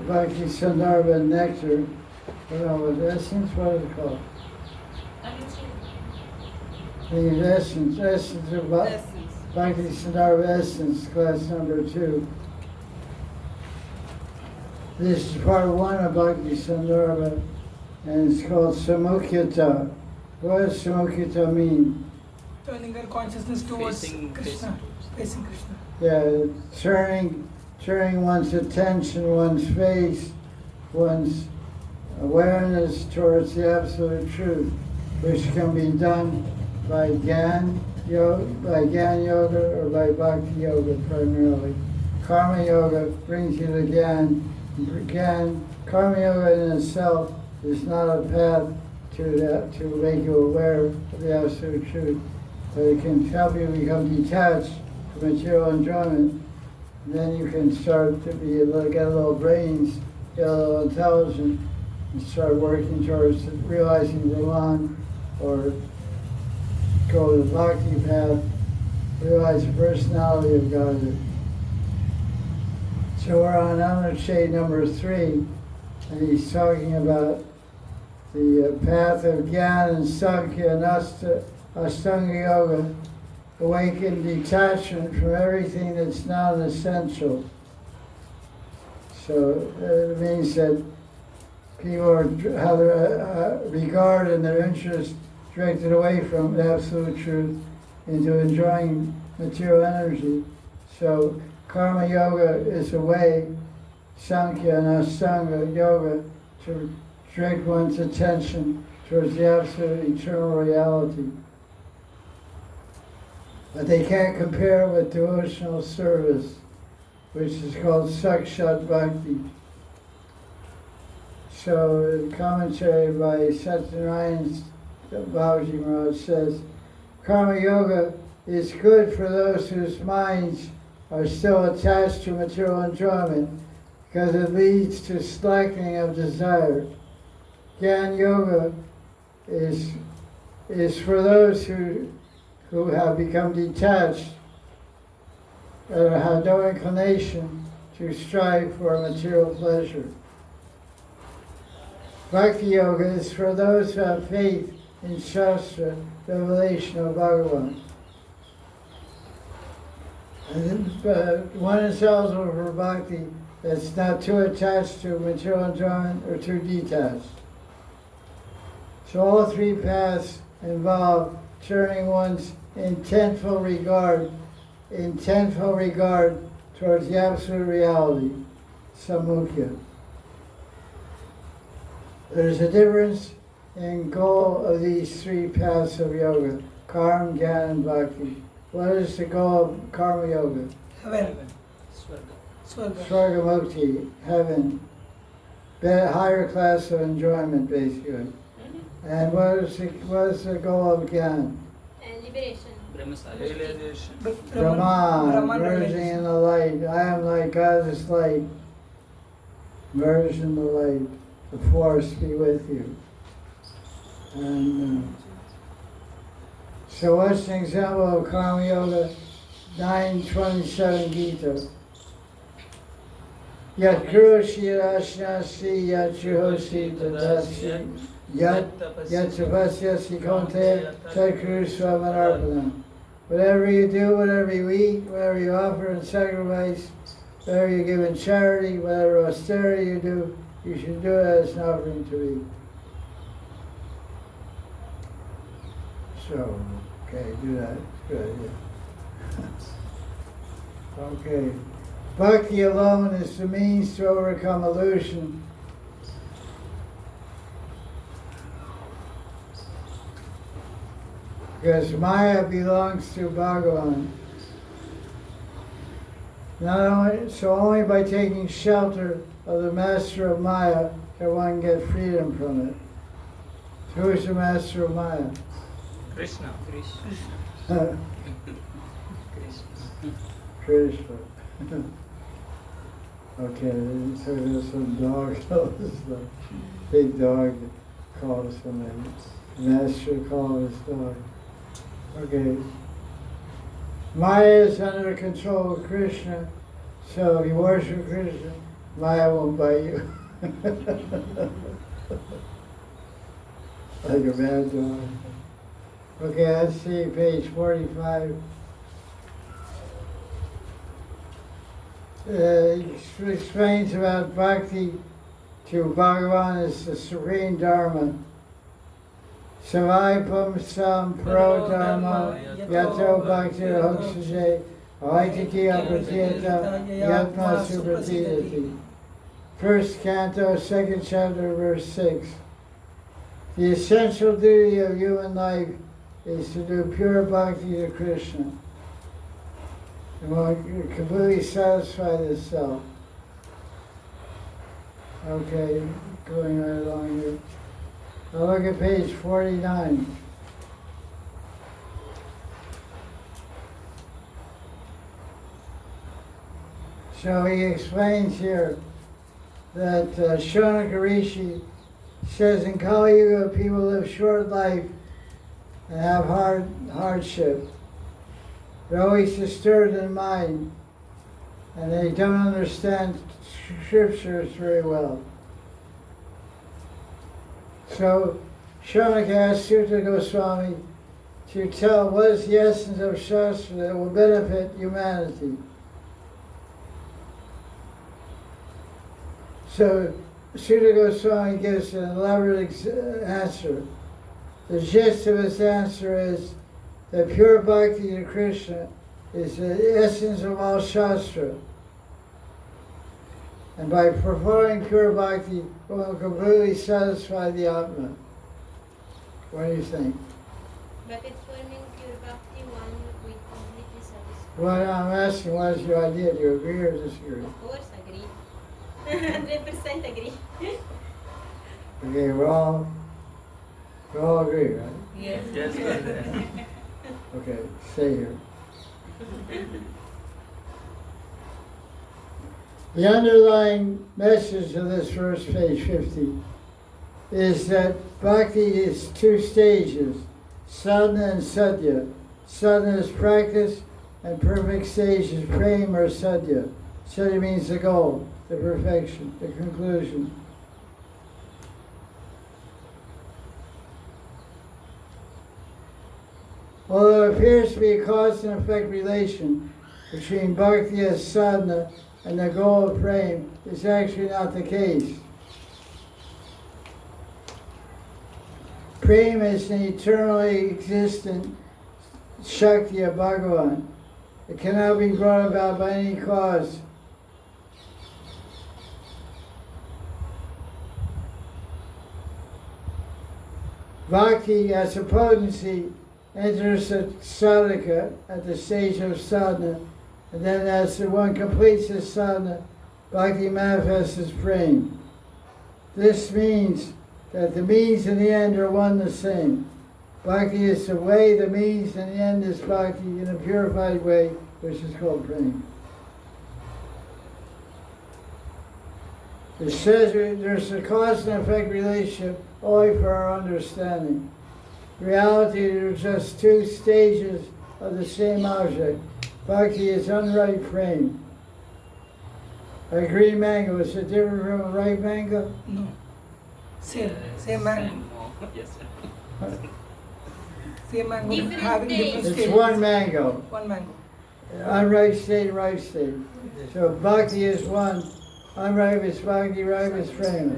Bhakti Sandarbha nectar. With essence, what is it called? The essence of Bhakti Sandarbha essence, class number 2. This is part 1 of Bhakti Sandarbha, and it's called Samukhyata. What does Samukhyata mean? Turning our consciousness towards Krishna. Facing Krishna. Yeah, turning one's attention, one's face, one's awareness towards the absolute truth, which can be done by gyan yoga or by bhakti yoga primarily. Karma yoga brings you to gyan. Karma yoga in itself is not a path to make you aware of the absolute truth, but it can help you become detached from material enjoyment. And then you can start to get a little brains, get a little intelligent, and start working towards realizing Brahman, or go to the bhakti path, realize the personality of God. So we're on Anushade number 3, and he's talking about the path of Gyan and Sankhya and Ashtanga Yoga, awaken detachment from everything that's non-essential. So it means that people have their regard and their interest directed away from the absolute truth into enjoying material energy. So Karma Yoga is a way, Sankhya and Ashtanga Yoga, to direct one's attention towards the absolute eternal reality. But they can't compare with devotional service, which is called Sakshat Bhakti. So the commentary by Satyanarayan Babaji Maharaj says, Karma Yoga is good for those whose minds are still attached to material enjoyment, because it leads to slackening of desire. Gyan Yoga is for those who have become detached and have no inclination to strive for material pleasure. Bhakti Yoga is for those who have faith in Shastra, revelation of Bhagavan. And one is eligible for Bhakti that's not too attached to material enjoyment or too detached. So all 3 paths involve turning one's intentful regard towards the absolute reality, Samukya. There's a difference in goal of these 3 paths of yoga, Karma, Gyan, and Bhakti. What is the goal of Karma Yoga? Heaven. Swarga Mukti, heaven. Higher class of enjoyment, basically. And what is the goal of Gyan? Liberation. Brahman, merging in the light. I am like God is light. Merge in the light. The force be with you. And so what's an example of Karma Yoga? 9:27 Gita. Yat krushi rashnasi yat juhosi tadasi yat tapasyasi konte tat kru swamanarpanam. Whatever you do, whatever you eat, whatever you offer in sacrifice, whatever you give in charity, whatever austerity you do, you should do it as an offering to me. So, okay, do that. Good, yeah. Okay. Bhakti alone is the means to overcome illusion. Because Maya belongs to Bhagavan. Only by taking shelter of the master of Maya can one get freedom from it. So who is the master of Maya? Krishna. Krishna. Okay, so there's some dog, the big dog calls him, the master calls his dog. Okay. Maya is under the control of Krishna, so you worship Krishna. Maya won't bite you. Like a mad dog. Okay, let's see, page 45. He explains about bhakti to Bhagavan as the supreme dharma. Savayapam sam pro dharma yato bhakti hokshaje aitiki apratiyata yatma supratiyati. First canto, second chapter, verse 6. The essential duty of human life is to do pure bhakti to Krishna. And will completely satisfy the self. Okay, going right along here. Now look at page 49. So he explains here that Shonaka Rishi says in Kali Yuga people live short life and have hardship. They're always disturbed in mind and they don't understand scriptures very well. So Shonaka asked Sri Goswami to tell what is the essence of Shastra that will benefit humanity. So Sri Goswami gives an elaborate answer. The gist of his answer is that pure bhakti to Krishna is the essence of all Shastra. And by performing pure bhakti, one will completely satisfy the Atma. What do you think? But performing pure bhakti, one will completely satisfy. Well, I'm asking, what is your idea? Do you agree or disagree? Of course, agree. 100% agree. Okay, we all agree, right? Yes. Yes. Okay, stay here. The underlying message of this verse, page 50, is that bhakti is two stages, sadhana and sadhya. Sadhana is practice, and perfect stage is prema or sadhya. Sadhya means the goal, the perfection, the conclusion. Although it appears to be a cause and effect relation between bhakti as sadhana and the goal of prema, it's actually not the case. Prema is an eternally existent Shakti of Bhagavan. It cannot be brought about by any cause. Bhakti as a potency enters the sadhaka at the stage of sadhana, and then as the one completes the sadhana, bhakti manifests as prema. This means that the means and the end are one the same. Bhakti is the way, the means, and the end is bhakti in a purified way, which is called prema. It says there's a cause and effect relationship only for our understanding. In reality, there are just two stages of the same object. Bhakti is unripe prema. A green mango, is it different from a ripe mango? No. Same mango. Yes, sir. Same mango Different having different taste. It's stages. one mango. One mango. Unripe state, ripe state. So bhakti is one. Unripe is bhakti, ripe is prema.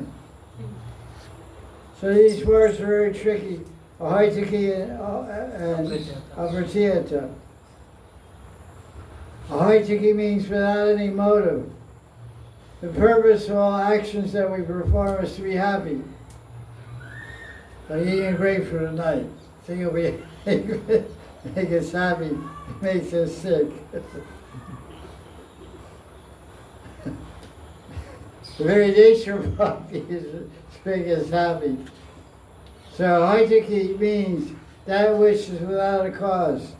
So these words are very tricky. Ahaitaki and apratiyata. Ahaitaki means without any motive. The purpose of all actions that we perform is to be happy. Like eating a grapefruit at night. Think it'll be make us happy, it makes us sick. The very nature of bhakti is to make us happy. So haitaki means that which is without a cause.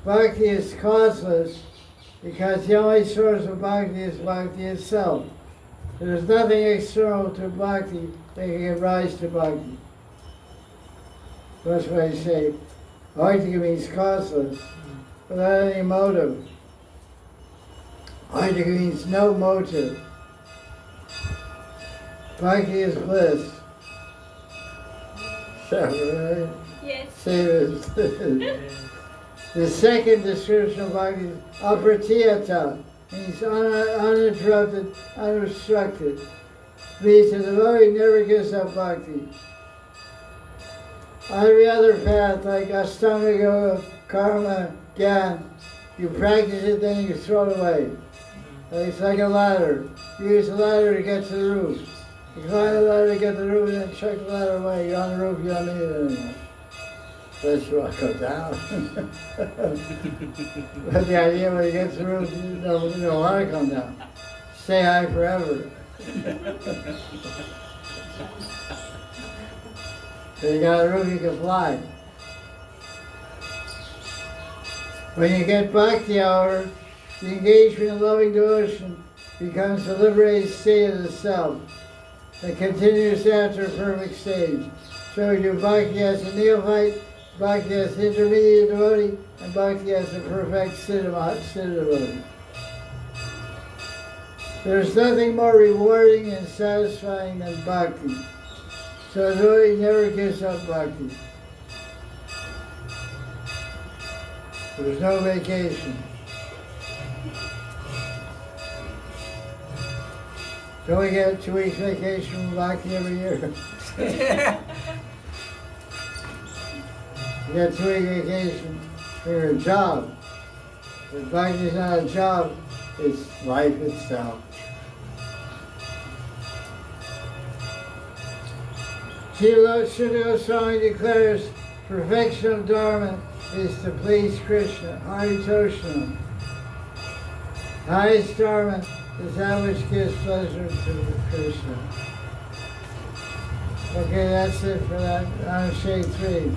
Bhakti is causeless because the only source of bhakti is bhakti itself. There's nothing external to bhakti that can give rise to bhakti. That's why I say haitaki means causeless, without any motive. Haitaki means no motive. Bhakti is bliss. So, right? Yes. Same as the second description of Bhakti is apratiyata, means uninterrupted, unobstructed. Means the devotee never gives up Bhakti. Every other path, like Ashtanga Yoga, Karma, Gyan, you practice it, then you throw it away. It's like a ladder. You use the ladder to get to the roof. You climb the ladder to get to the roof, and then chuck the ladder away. You're on the roof, you don't need it anymore. Let's rock go down. But the idea when you get to the roof, you don't want to come down. Stay high forever. So you got a roof, you can fly. When you get Bhakti hour, the engagement in loving devotion becomes the liberated state of the self that continues after a perfect stage. So we do Bhakti as a neophyte, Bhakti as intermediate devotee, and Bhakti as a perfect siddha devotee. There's nothing more rewarding and satisfying than Bhakti. So the devotee never gives up Bhakti. There's no vacation. So we get 2 weeks vacation from Bhakti every year. You get 2 week vacation for your job. But Bhakti is not a job, it's life itself. Sri Jiva Goswami declares perfection of Dharma is to please Krishna, Haritoshana. Highest Dharma is that which gives pleasure to Krishna. Okay, that's it for that. Anshade 3.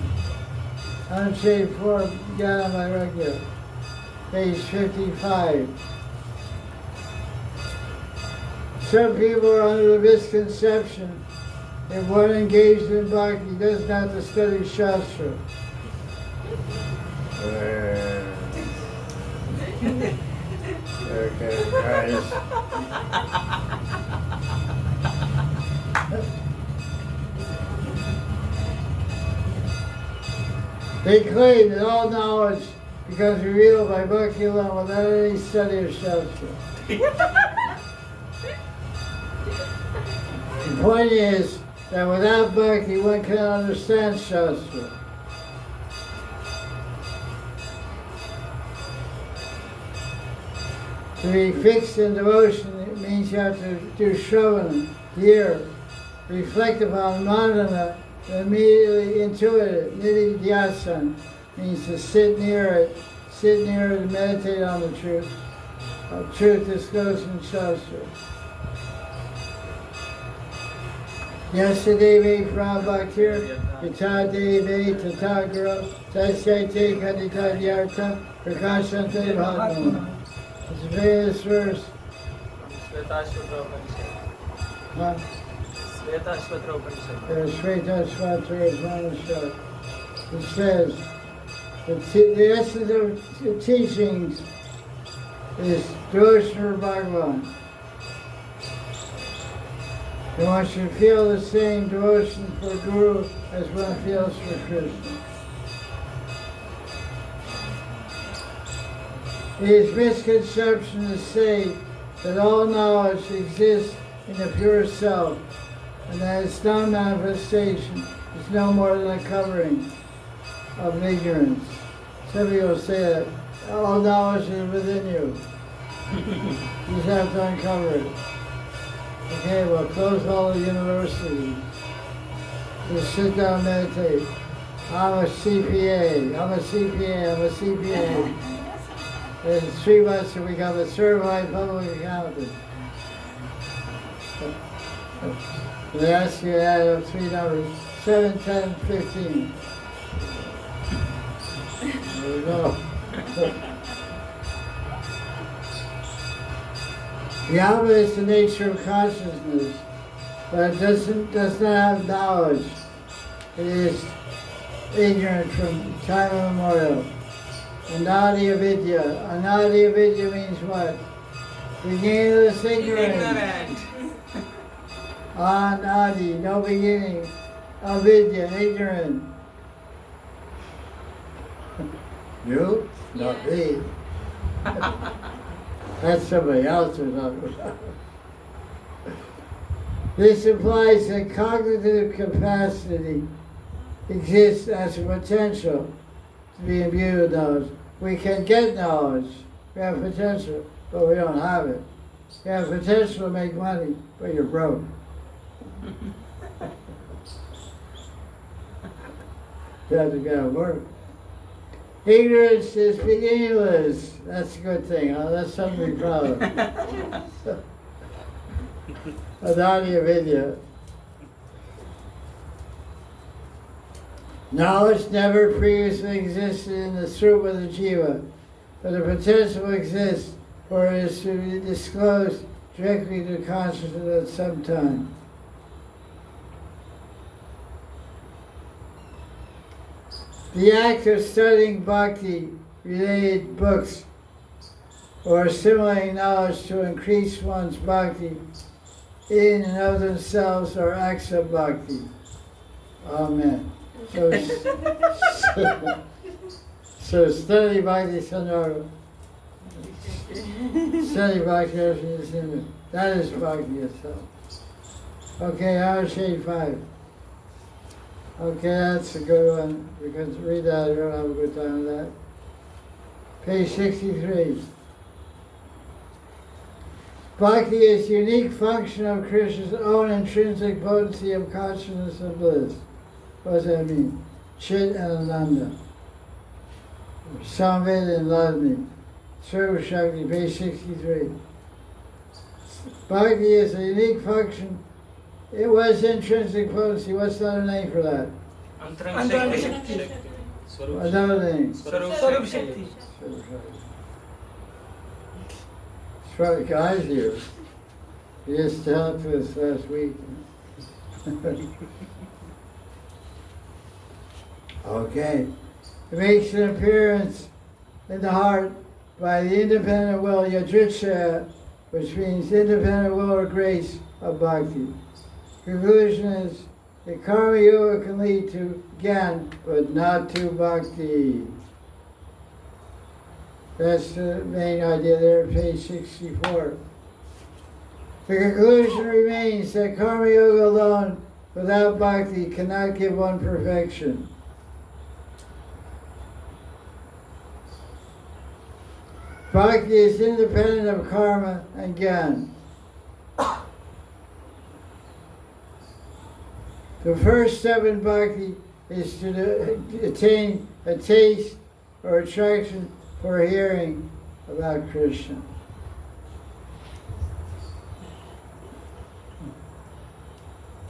Anshade 4, Gyan Vairagya, page 55. Some people are under the misconception if one engaged in Bhakti doesn't have to study Shastra. Okay, guys. They claim that all knowledge becomes revealed by Bhakti alone without any study of Shastra. The point is that without Bhakti one cannot understand Shastra. To be fixed in devotion, it means you have to do Shravana, hear, reflect upon Madana, and immediately intuit it. Nididhyasan means to sit near it and meditate on the truth. Truth disclosed in Shastra. Yesterday Prabhaktir, Yatadeve Tatagara, Tasyate Kaditadyarta, Prakashante Bhagavana. It's the famous verse. Huh? Shvetashvatra Upanishad. It says, the essence of the teachings is devotion for Bhagavan. And one should feel the same devotion for Guru as one feels for Krishna. It is misconception to say that all knowledge exists in the pure self, and that its non-manifestation is no more than a covering of ignorance. Some people say that all knowledge is within you. You just have to uncover it. Okay, well, close all the universities. Just sit down and meditate. I'm a CPA, I'm a CPA, I'm a CPA. In 3 months to become a certified public accountant. They ask you to add up 3 numbers, 7, 10, 15. There we go. Yama is the nature of consciousness, but it does not have knowledge. It is ignorant from time immemorial. Anadi avidya. Anadi avidya means what? Beginningless ignorance. Anadi, no beginning. Avidya, ignorant. You? Not me. That's somebody else or something. This implies that cognitive capacity exists as a potential to be imbued with knowledge. We can get knowledge. We have potential, but we don't have it. You have potential to make money, but you're broke. You have to go to work. Ignorance is beginningless. That's a good thing. Huh? That's something to be proud of. Adani Vidya. Knowledge never previously existed in the Srupa of the Jiva, but the potential exists for it is to be disclosed directly to consciousness at some time. The act of studying bhakti-related books or assimilating knowledge to increase one's bhakti in and of themselves are acts of bhakti. Amen. So study Bhakti Sandarbha. Study Bhakti Sandarbha. That is bhakti itself. Okay, hour shade 5. Okay, that's a good one. You can read that, you don't have a good time with that. Page 63. Bhakti is the unique function of Krishna's own intrinsic potency of consciousness and bliss. What does that mean? Chit and Ananda. Samved and Ladni. Sarva Shakti, page 63. Bhakti is a unique function. It was intrinsic potency. What's the other name for that? Antaranga Shakti. Another name. Swarup Shakti. Right, guys here. He just talked to us last week. Okay. It makes an appearance in the heart by the independent will, yadricha, which means independent will or grace of bhakti. Conclusion is that karma yoga can lead to gyan, but not to bhakti. That's the main idea there, page 64. The conclusion remains that karma yoga alone, without bhakti, cannot give one perfection. Bhakti is independent of karma and gyan. The first step in bhakti is to attain a taste or attraction for hearing about Krishna.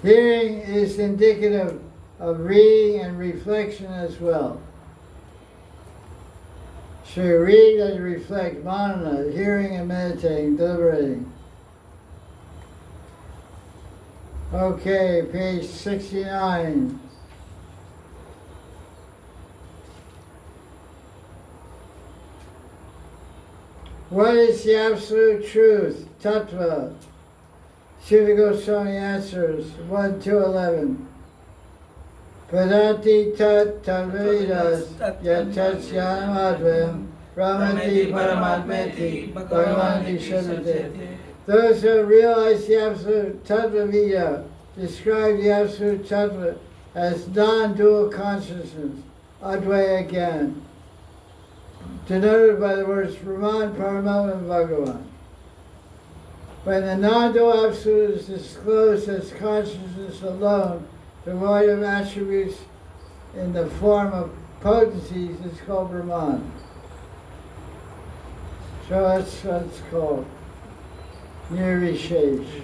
Hearing is indicative of reading and reflection as well. So you read and reflect, manana, hearing and meditating, deliberating. Okay, page 69. What is the absolute truth? Tattva. Jiva Goswami answers 1-11. Padati tat tadvedas yatatsyanamadvayam brahmati paramatmeti bhagavanti shadate. Those who realize the absolute tattva vida describe the absolute tattva as non-dual consciousness, advaya gyan, denoted by the words Brahman, Paramatma, and Bhagavan. When the non-dual absolute is disclosed as consciousness alone, devoid of attributes in the form of potencies, it's called Brahman. So that's what it's called. Nirvishesh.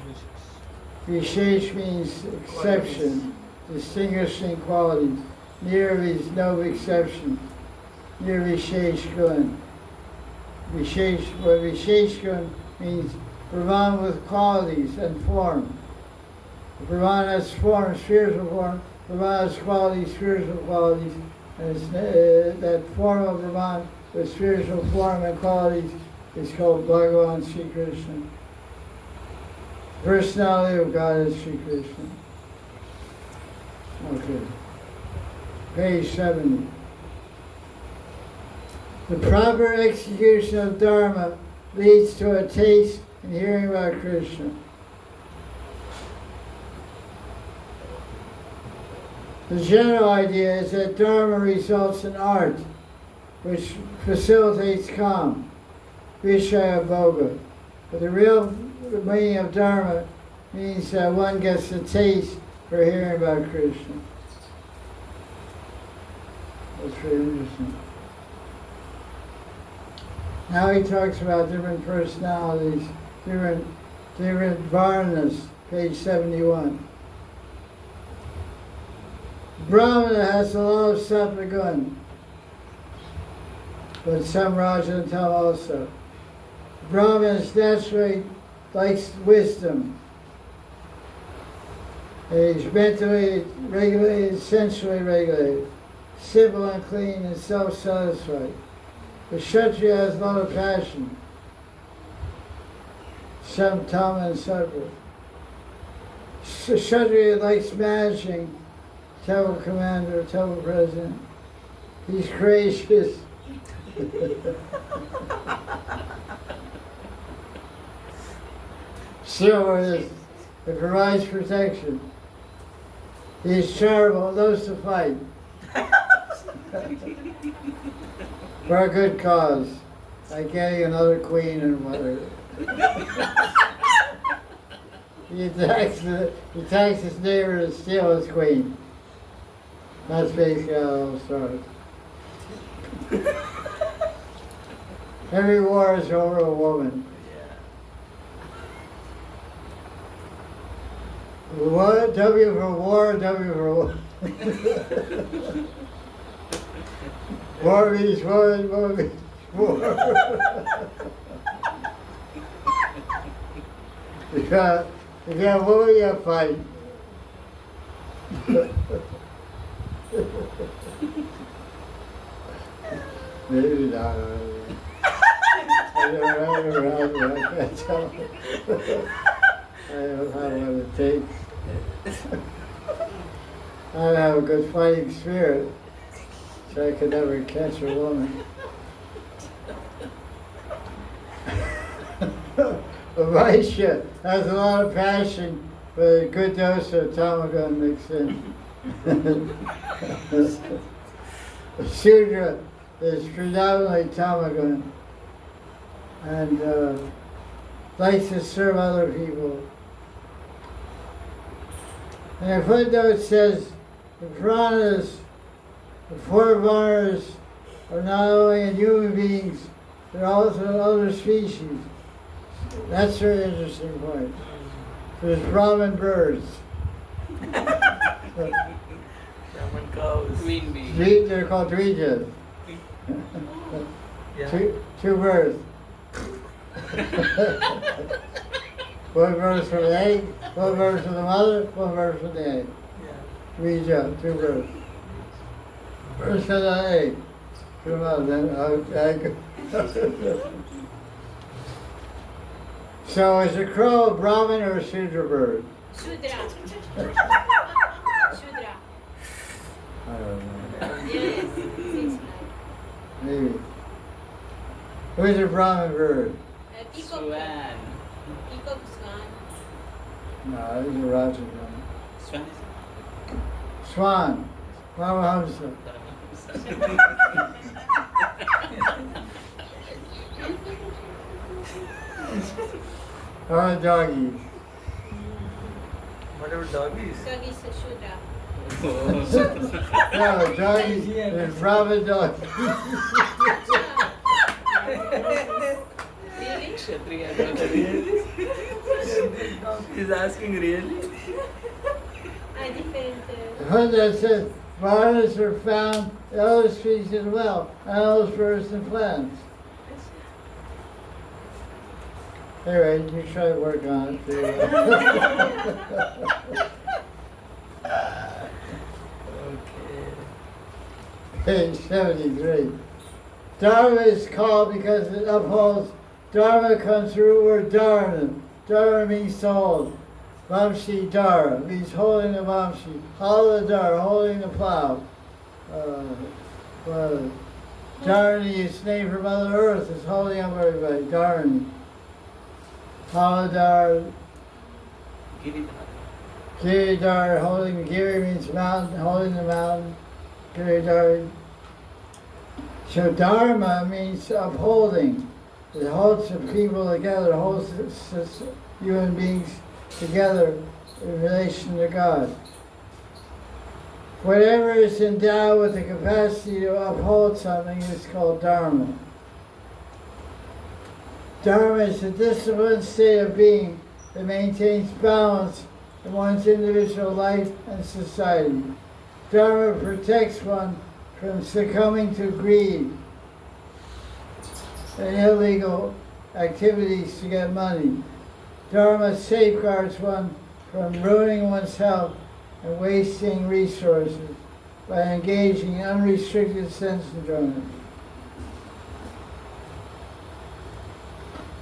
Vishesh means exception, distinguishing qualities. Nir means no exception. Nirvishesh gun. Vishesh gun means Brahman with qualities and form. Brahman has form, spiritual form. Brahman has qualities, spiritual qualities. And it's, that form of Brahman with spiritual form and qualities is called Bhagavan Sri Krishna. Personality of God is Sri Krishna. Okay. Page 70. The proper execution of Dharma leads to a taste and hearing about Krishna. The general idea is that Dharma results in art, which facilitates calm, Vishaya Bhoga. But the real meaning of Dharma means that one gets a taste for hearing about Krishna. That's very interesting. Now he talks about different personalities, different varnas, page 71. Brahmana has a lot of sattva gun, but some Raja and Tam also. Brahmana naturally likes wisdom. He's mentally regulated, sensually regulated, simple and clean and self-satisfied. The Kshatriya has a lot of passion. Some Tama and Sattva. Kshatriya likes managing, temple commander, temple president. He's gracious. Chivalrous. It provides protection. He's charitable, loves to fight. For a good cause, like getting another queen and whatever. He attacks his neighbor to steal his queen. That's basically how it all starts. Every war is over a woman. What? W for war, W for war. War means woman, war means war. If you have a woman, you have fight. Maybe not. I can't tell. I don't know what it takes. I don't have a good fighting spirit, so I could never catch a woman. Vaishya has a lot of passion, but a good dose of tamagun mixed in. Shudra is predominantly tamagun and likes to serve other people. And the footnote says the Puranas, the four varnas, are not only in human beings, they're also in other species. That's a very interesting point. There's Brahmin birds. Brahmin cows. Queen bee. They're called Dvijas. Yeah. Two birds. One bird from the egg, one bird from the mother, one bird from the egg. Yeah. Dvija, two birds. First from the egg, from the mother, then egg. So is a crow a Brahmin or a Shudra bird? Shudra. Shudra. I don't know. Yes. Seems like. Maybe. Who's a Brahmin bird? Peacock. Swan. Peacock swan. No, he's a Raja bird. Swan is Swan. Paramahamsa. Or doggies. Whatever doggies. Dog is a Shudra. No, doggies. There's Brahmin dogs. Really? Kshatriya. He's asking really? Different. One that says varnas are found in other species as well, animals, birds, and plants. Anyway, you try to work on it too. Okay. Page 73. Dharma is called because it upholds. Dharma comes from the word dharana, Dara means to hold. Vamshi Dara means holding the Vamshi. Hala Dara, holding the plow. Dharani is named for Mother Earth, is holding up everybody. Dharani. Hala Dara. Giridhar, holding the Giri means mountain, holding the mountain. Giridhar. So Dharma means upholding. It holds the people together, holds human beings together in relation to God. Whatever is endowed with the capacity to uphold something is called Dharma. Dharma is a disciplined state of being that maintains balance in one's individual life and society. Dharma protects one from succumbing to greed and illegal activities to get money. Dharma safeguards one from ruining one's health and wasting resources by engaging in unrestricted sense enjoyment.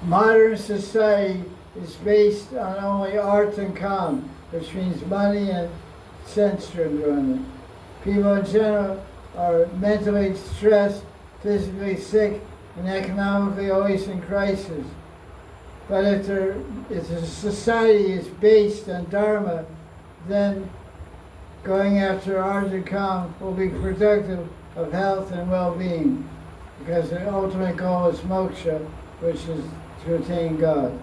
Modern society is based on only art and calm, which means money and sense enjoyment. People in general are mentally stressed, physically sick, and economically always in crisis. But if a society is based on Dharma, then going after art and calm will be productive of health and well-being, because the ultimate goal is moksha, which is to attain God.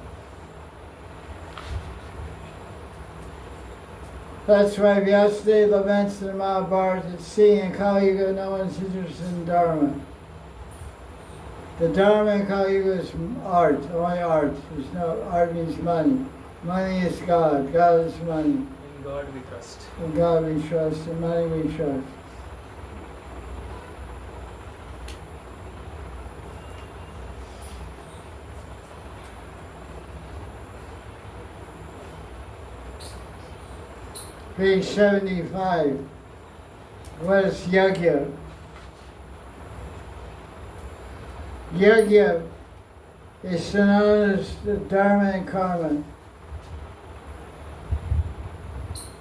That's why Vyasadeva laments in the Mahabharata that seeing in Kali Yuga no one's interested in Dharma. The Dharma in Kali Yuga is art, only art. There's no, art means money. Money is God, God is money. In God we trust. In God we trust, in money we trust. Page 75. What is yajna? Yajna is synonymous with dharma and karma.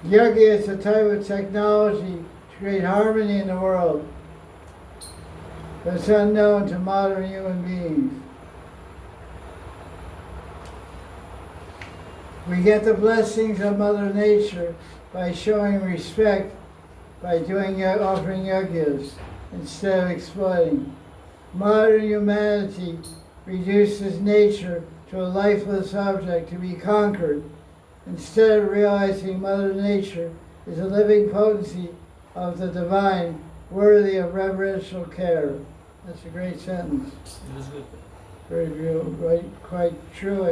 Yajna is a type of technology to create harmony in the world that's unknown to modern human beings. We get the blessings of Mother Nature by showing respect, by offering yajnas instead of exploiting. Modern humanity reduces nature to a lifeless object to be conquered, instead of realizing Mother Nature is a living potency of the divine, worthy of reverential care. That's a great sentence. Very real, right, quite true,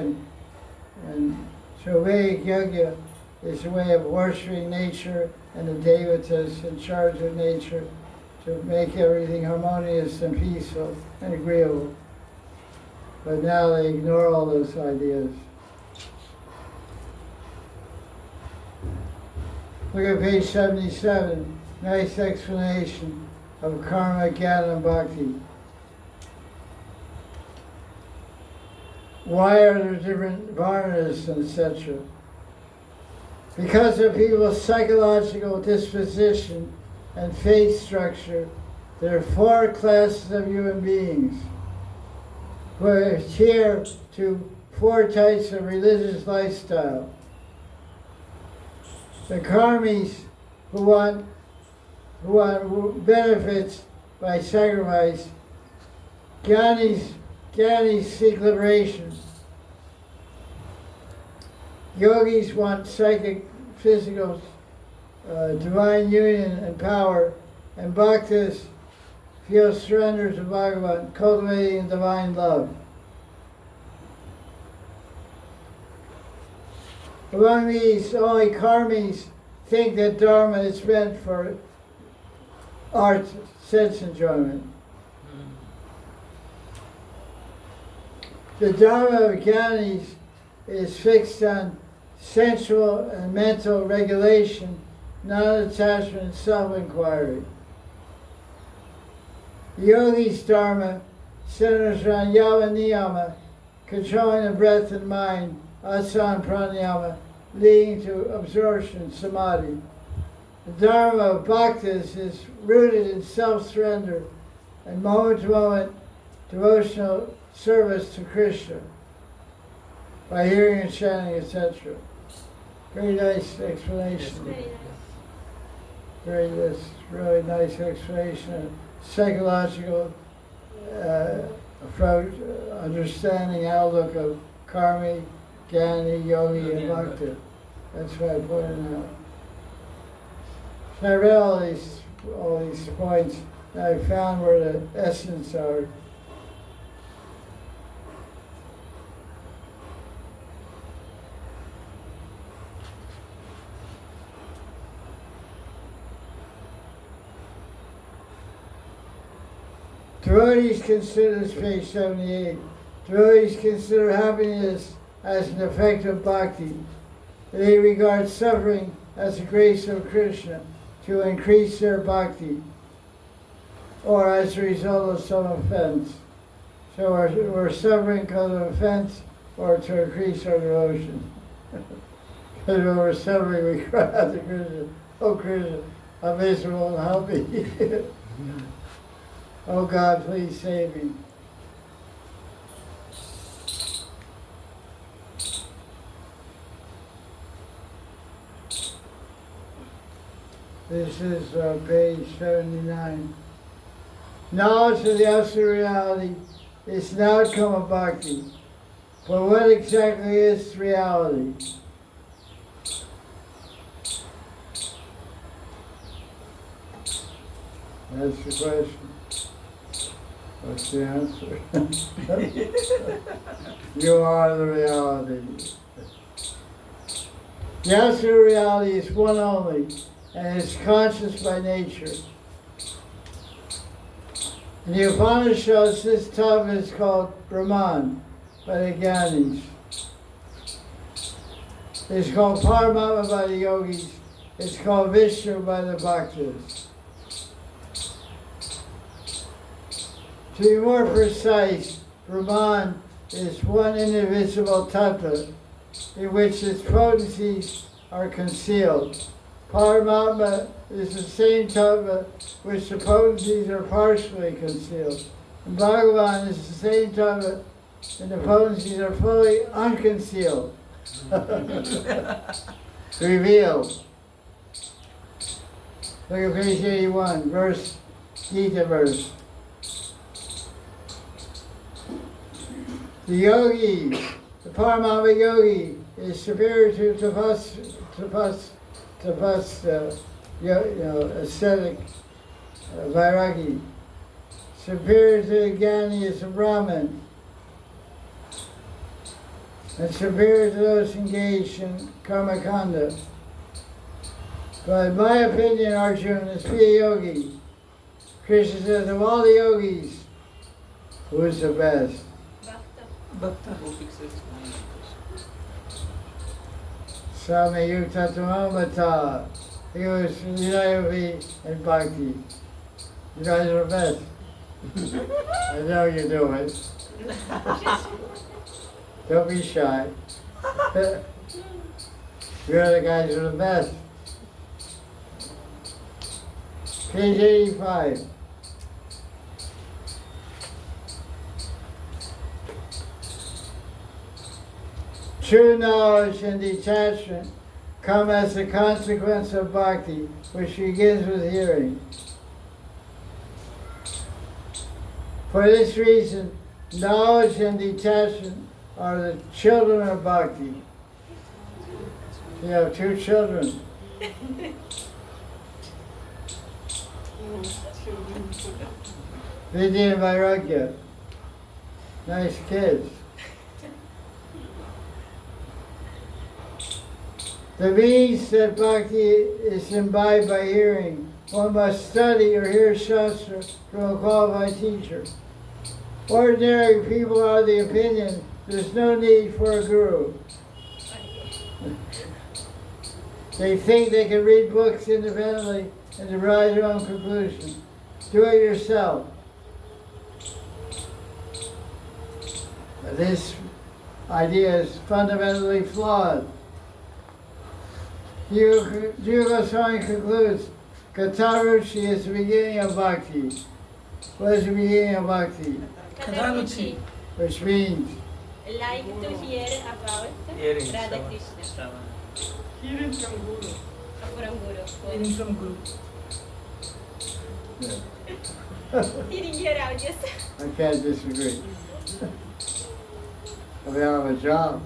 and so Vedic Yajna is a way of worshiping nature and the devatas in charge of nature to make everything harmonious and peaceful and agreeable. But now they ignore all those ideas. Look at page 77, nice explanation of karma, gyan, and bhakti. Why are there different varnas, etc.? Because of people's psychological disposition and faith structure, there are 4 classes of human beings who adhere to 4 types of religious lifestyle. The karmis who want benefits by sacrifice. Jnanis seek liberation. Yogis want psychic, physical, divine union and power, and bhaktas feel surrender to Bhagavan, cultivating divine love. Among these, only karmis think that dharma is meant for art, sense enjoyment. The dharma of jnanis is fixed on sensual and mental regulation, non-attachment and self-inquiry. The yogi's dharma centers around yama niyama, controlling the breath and mind, asana, pranayama, leading to absorption, samadhi. The dharma of bhaktas is rooted in self-surrender and moment-to-moment devotional service to Krishna by hearing and chanting, etc. Very nice explanation. Very nice. Very nice, really nice explanation of psychological approach, understanding, outlook of karmi, jnani, yogi, and bhakti. That's why I pointed out. So I read all these points, and I found where the essence are. Devotees consider, this is page 78, devotees consider happiness as an effect of bhakti. They regard suffering as a grace of Krishna to increase their bhakti, or as a result of some offense. So we're suffering because of offense or to increase our devotion. Because when we're suffering, we cry out to Krishna, "Oh Krishna, I'm miserable and help me." Oh God, please save me. This is page 79. Knowledge of the absolute reality is an outcome of bhakti. But what exactly is reality? That's the question. What's the answer? You are the reality. The absolute reality is one only, and is conscious by nature. In the Upanishads, this topic is called Brahman by the Gyanis. It's called Paramatma by the yogis. It's called Vishnu by the Bhaktas. To be more precise, Brahman is one indivisible tattva in which its potencies are concealed. Paramatma is the same tattva which the potencies are partially concealed. And Bhagavan is the same tattva and the potencies are fully unconcealed. Revealed. Look at page 81, Gita verse. The yogi, the Paramatma yogi, is superior to ascetic vairagi. Superior to the jnani is a Brahmin. And superior to those engaged in karma kanda. But in my opinion, Arjuna, is be a yogi. Krishna says, of all the yogis, who is the best? Bhakta. Who fixes mind? Swami Yuktatamamata. He was united with me in Bhakti. You guys are the best. I know you do it. Don't be shy. You other guys are the best. Page 85. True knowledge and detachment come as a consequence of bhakti, which begins with hearing. For this reason, knowledge and detachment are the children of bhakti. You have two children. Vidya and Vairagya. Nice kids. The means that bhakti is imbibed by hearing. One must study or hear Shastra from a qualified teacher. Ordinary people are of the opinion there's no need for a guru. They think they can read books independently and derive their own conclusion. Do it yourself. This idea is fundamentally flawed. Jiva Goswami concludes, Kataruchi is the beginning of bhakti. What is the beginning of bhakti? Kadaruchi. Which means Like to hear about Hearing. Radha Krishna Hearing from Guru. from Guru. Hearing from Guru. Hearing your audios. I can't disagree. I mean, I have a job.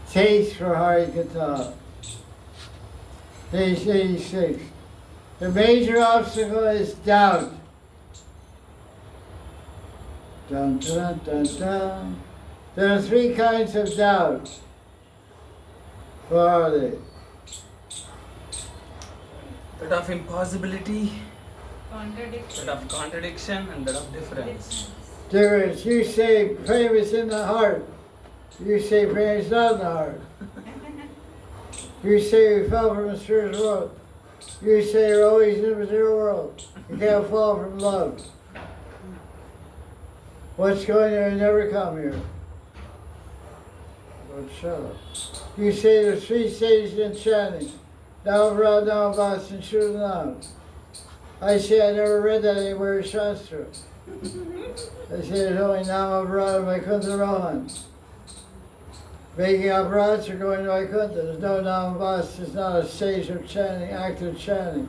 Taste for Hari Katha. Page 86. The major obstacle is doubt. Dun, dun, dun, dun. There are three kinds of doubt. What are they? That of impossibility, Contradiction. that of contradiction, and that of difference. Difference. You say prayer is in the heart. You say prayer is not in the heart. You say we fell from the spiritual world. You say you're always in the material world. You can't fall from love. What's going there? You never come here. But shut up. You say there's three stages in chanting. Navra, Navas, and Shudanam. I say I never read that anywhere in Shastra. I say there's only Namavrata and Vaikuntha Rohan. Making aparats are going to Vaikuntha. There's no Namavas. It's not a stage of chanting, active chanting.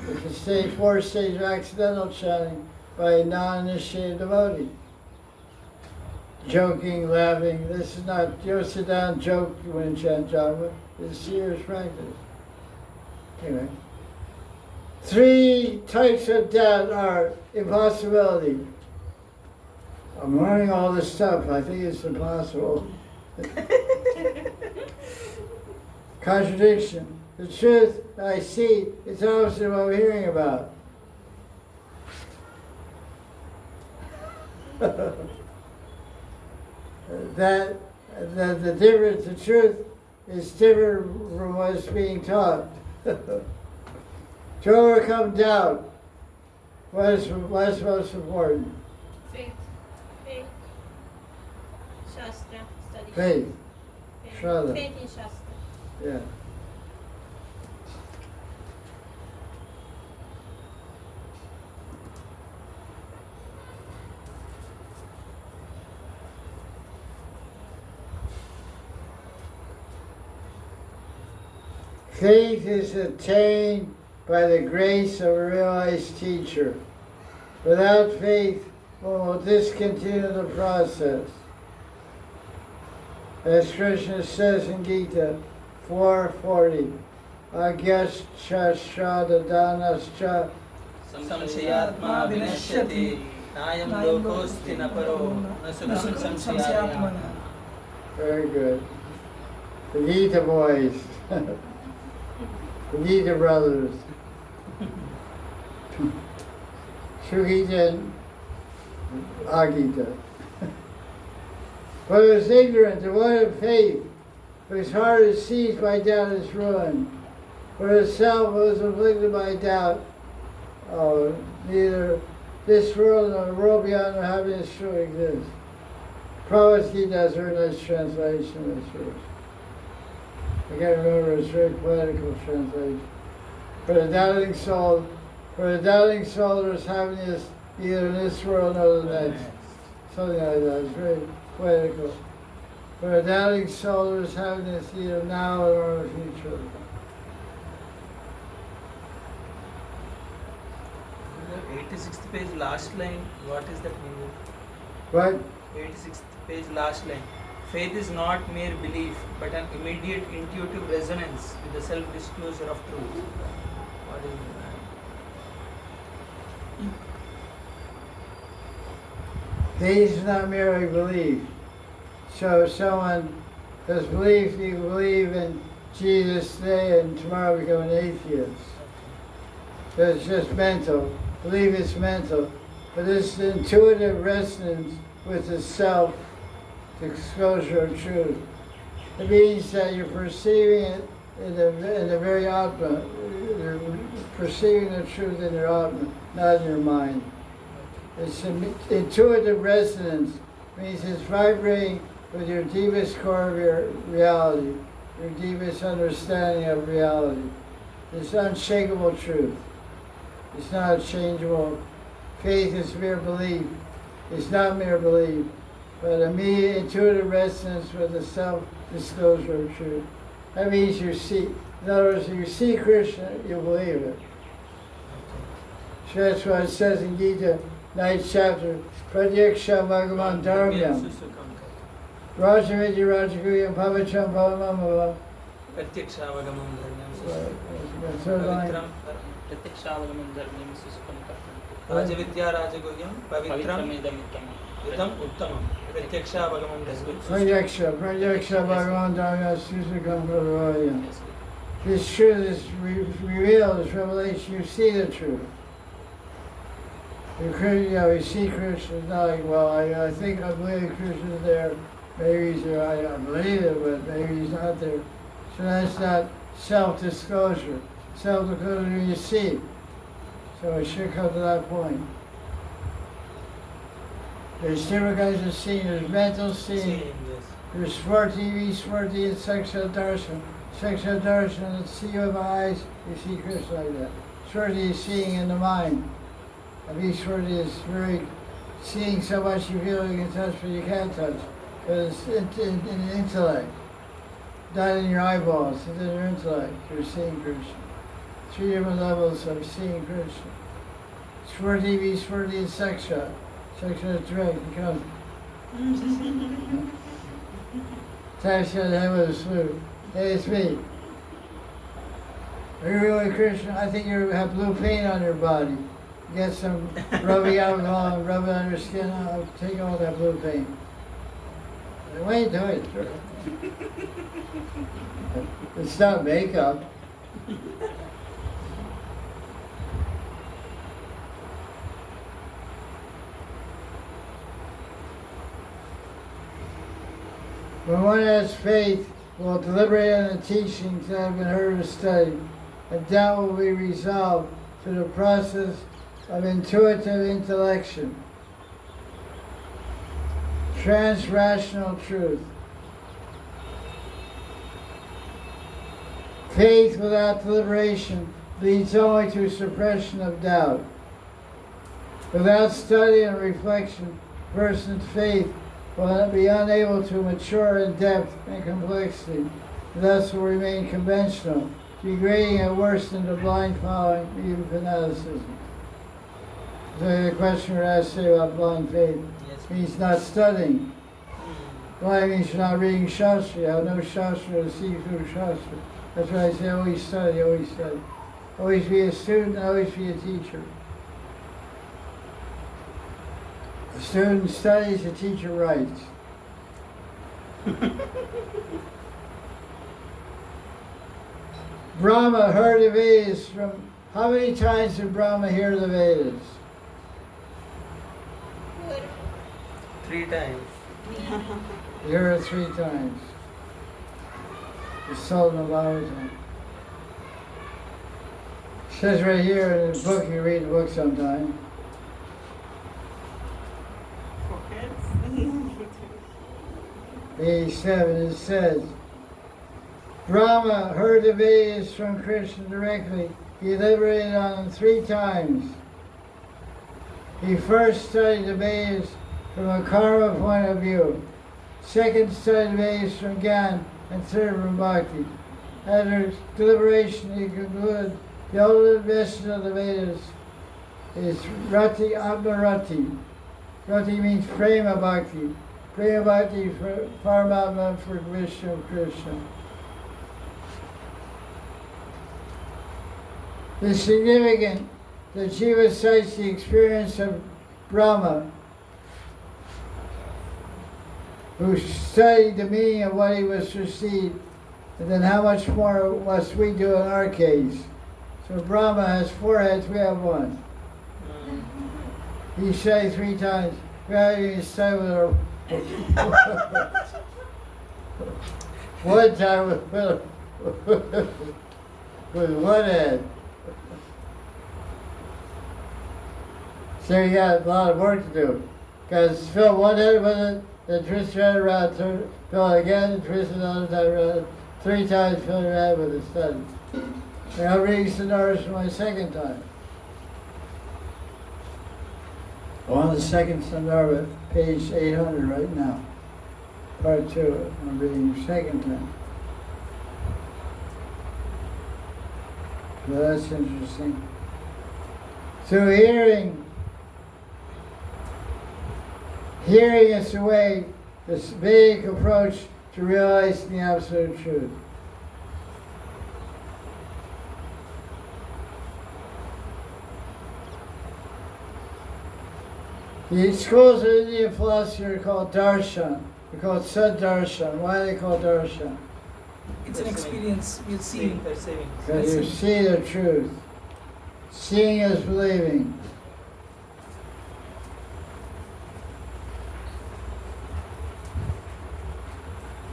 It's a stage, fourth stage of accidental chanting by a non-initiated devotee. Joking, laughing. This is not, you don't sit down and joke when you chant Java. It's serious practice. Anyway. Three types of doubt are impossibility. I'm learning all this stuff. I think it's impossible. Contradiction. The truth I see, it's opposite what I'm hearing about. that the difference, the truth is different from what's being taught. To overcome doubt, what's most important? Faith. Faith. Shastra. Study. Faith. Shraddha. Faith in Shastra. Yeah. Faith is attained by the grace of a realized teacher. Without faith, one will discontinue the process. As Krishna says in Gita 4:40, Agyascha Shradhanascha Samshayatma vinashyati nayam lokosti naparo nasukam samshayatmana. Very good. The Gita boys. The Gita brothers. Sugita and Agita. But who is ignorant, devoid of faith, whose heart is seized by doubt is ruined. For the self who is afflicted by doubt, neither this world nor the world beyond no happiness truly exists. Prabhupada's Gita has a very nice translation of this verse. I can't remember, it's a very poetical translation. For the doubting soul, there's happiness either in this world or the next. Something like that. It's very poetical. For the doubting soul, there's happiness either now or in the future. The 86th page, last line. What is that meaning? What? 86th page, last line. Faith is not mere belief, but an immediate intuitive resonance with the self-disclosure of truth. What is that? Faith is not merely belief. So if someone has belief, you can believe in Jesus today and tomorrow become an atheist. So it's just mental. Belief is mental. But it's the intuitive resonance with the self, the disclosure of truth. It means that you're perceiving it in the very Atma. You're perceiving the truth in your Atma, not in your mind. It's an intuitive resonance means it's vibrating with your deepest core of your reality, your deepest understanding of reality. It's unshakable truth. It's not changeable. Faith is mere belief. It's not mere belief, but immediate intuitive resonance with the self-disclosure of truth. That means you see, in other words, if you see Krishna, you believe it. So that's why it says in Gita, 9th chapter, Pradyaksha Bhagavan Dharmyam, Rajavidya Rajaguyam Pavacham Bhavamamava. Pratyakshavagaman dharmyam The third line. प्रत्यक्षावगमन धर्मं सुसुखं कर्तुं Rajavidya Rajaguhyam Pavitram पवित्रमिदमुत्तमम् Idam Uttamam. Pratyakshavagaman dharmyam. Pradyaksha Bhagavan Dharmyam Susukam Bhavaya. This truth is revealed, this revelation, you see the truth. You see Krishna, it's not like, well, I think I believe Krishna is there, maybe he's there, I believe it, but maybe he's not there. So that's not self-disclosure. Self-disclosure you see. So it should come to that point. There's different kinds of seeing. There's mental seeing. There's Svarti, Visvarti, and Saksha Darshan. Saksha Darshan, see with my eyes, you see Krishna like that. Svarti is seeing in the mind. Visvarti is very seeing so much you feel you can touch, but you can't touch. But it's in the intellect. Not in your eyeballs, it's in your intellect. You're seeing Krishna. 3 different levels of seeing Krishna. Svarti, Visvarti, and Saksha. Saksha is direct, it comes. Saksha, the head with a slew. Hey, it's me. Are you really Krishna? I think you have blue paint on your body. Get some rubbing alcohol and rub it on your skin. I'll take all that blue paint. Wait till it. It's not makeup. When one has faith, will deliberate on the teachings that have been heard or studied, and doubt will be resolved through the process of intuitive intellection. Trans-rational truth. Faith without deliberation leads only to suppression of doubt. Without study and reflection, a person's faith will be unable to mature in depth and complexity, thus will remain conventional, degrading at worst into blind following, even fanaticism. So the question we're asked today about blind faith means not studying. Blind means you're not reading Shastra. You have no Shastra to see through Shastra. That's why I say always study, always study. Always be a student, always be a teacher. A student studies, a teacher writes. Brahma heard the Vedas from, how many times did Brahma hear the Vedas? 3 times. He heard it 3 times. It's told in the Bhagavatam. It says right here in the book, you read the book sometime. Page 7, it says, Brahma heard the Vedas from Krishna directly. He deliberated on them 3 times. He first studied the Vedas from a karma point of view. Second, studied the Vedas from gyan, and third from bhakti. After deliberation, he concluded the ultimate message of the Vedas is Rati Atmarati. Rati means prema bhakti. Prema bhakti for Paramatma, for Vishnu Krishna. It's significant that Jiva cites the experience of Brahma, who studied the meaning of what he was received, and then how much more must we do in our case. So Brahma has 4 heads, we have 1. He said 3 times, we haven't even studied with our one time with 1 head. So you got a lot of work to do. Because fill one head with it, then twist your head around, fill it again, twist it on the head around, 3 times, fill your head with it, study. And I'm reading Sandarbha for my second time. On the second Sandarbha, page 800 right now. Part 2, I'm reading the second time. So that's interesting. Through hearing is the way, this Vedic approach to realizing the absolute truth. The schools of Indian philosophy are called darshan. They're called saddarshan. Why are they called darshan? It's an experience. You see. Perceiving. Because you see the truth. Seeing is believing.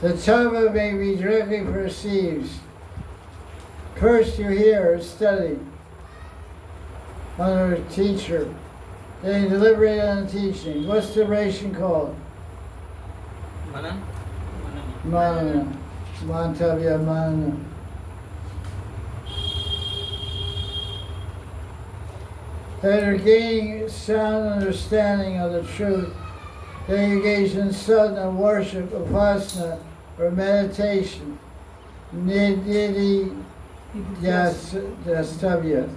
The Tattva may be directly perceived. First you hear or study under a teacher. Then you deliberate on the teaching. What's deliberation called? Manan? Manana. Mantavya manana. After gaining sound understanding of the truth, they engage in sadhana, worship, upasana, or meditation. Nidhi yastavya.